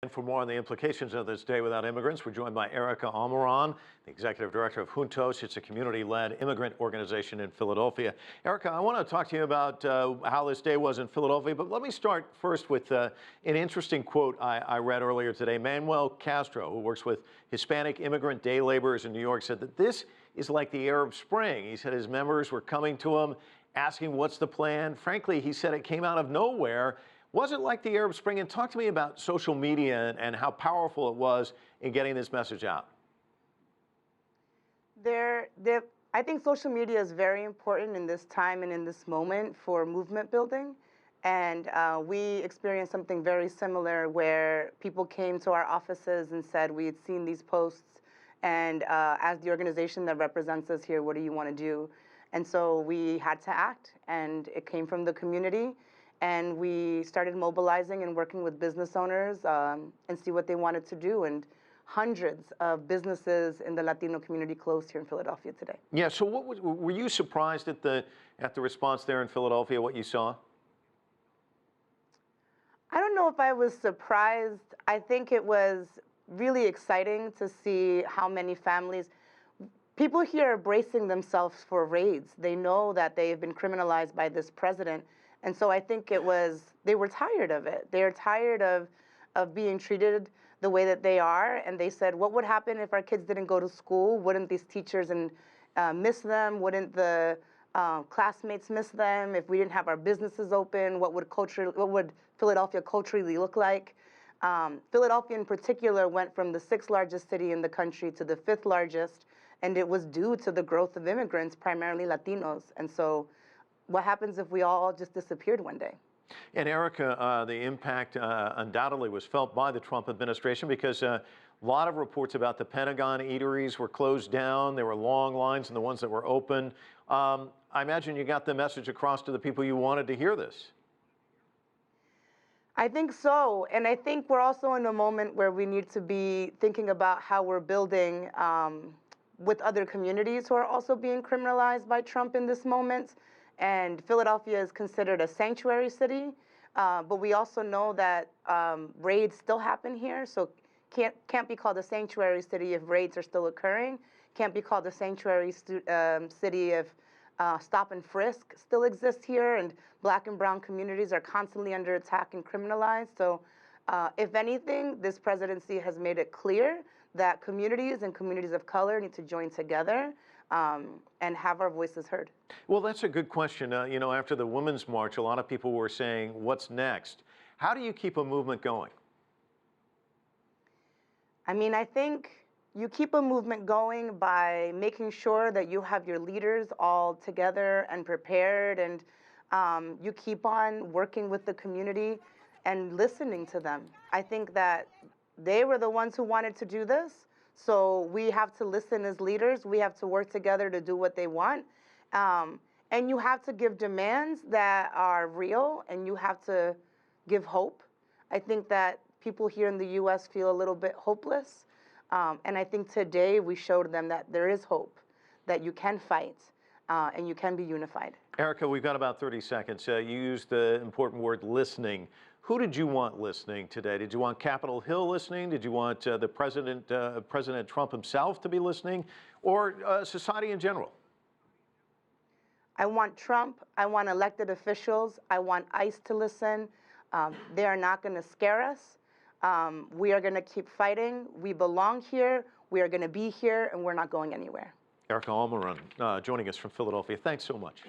And for more on the implications of this day without immigrants, we're joined by Erika Almiron, the executive director of Juntos. It's a community-led immigrant organization in Philadelphia. Erika, I want to talk to you about how this day was in Philadelphia, but let me start first with an interesting quote I read earlier today. Manuel Castro, who works with Hispanic immigrant day laborers in New York, said that this is like the Arab Spring. He said his members were coming to him, asking what's the plan. Frankly, he said it came out of nowhere. Was it like the Arab Spring? And talk to me about social media and how powerful it was in getting this message out. I think social media is very important in this time and in this moment for movement building. And we experienced something very similar where people came to our offices and said, we had seen these posts, and as the organization that represents us here, what do you want to do? And so we had to act, and it came from the community. And we started mobilizing and working with business owners and see what they wanted to do. And hundreds of businesses in the Latino community closed here in Philadelphia today. Yeah, so were you surprised at the response there in Philadelphia, what you saw? I don't know if I was surprised. I think it was really exciting to see how many families, people here are bracing themselves for raids. They know that they've been criminalized by this president. And so I think they were tired of it. They are tired of being treated the way that they are. And they said, what would happen if our kids didn't go to school? Wouldn't these teachers miss them? Wouldn't the classmates miss them? If we didn't have our businesses open, what would Philadelphia culturally look like? Philadelphia in particular went from the 6th largest city in the country to the 5th largest. And it was due to the growth of immigrants, primarily Latinos. And so what happens if we all just disappeared one day? And Erika, the impact undoubtedly was felt by the Trump administration because a lot of reports about the Pentagon eateries were closed down. There were long lines and the ones that were open. I imagine you got the message across to the people you wanted to hear this. I think so. And I think we're also in a moment where we need to be thinking about how we're building with other communities who are also being criminalized by Trump in this moment. And Philadelphia is considered a sanctuary city, but we also know that raids still happen here, so can't be called a sanctuary city if raids are still occurring. Can't be called a sanctuary city if stop and frisk still exists here, and Black and brown communities are constantly under attack and criminalized. So if anything, this presidency has made it clear that communities and communities of color need to join together and have our voices heard. Well, that's a good question. You know, after the Women's March, a lot of people were saying, what's next? How do you keep a movement going? I mean, I think you keep a movement going by making sure that you have your leaders all together and prepared, and you keep on working with the community and listening to them. I think that they were the ones who wanted to do this. So we have to listen as leaders. We have to work together to do what they want. And you have to give demands that are real, and you have to give hope. I think that people here in the U.S. feel a little bit hopeless. And I think today we showed them that there is hope, that you can fight, and you can be unified. Erika, we've got about 30 seconds. You used the important word listening. Who did you want listening today? Did you want Capitol Hill listening? Did you want the President Trump himself to be listening, or society in general? I want Trump. I want elected officials. I want ICE to listen. They are not going to scare us. We are going to keep fighting. We belong here. We are going to be here, and we're not going anywhere. Erika Almiron joining us from Philadelphia. Thanks so much.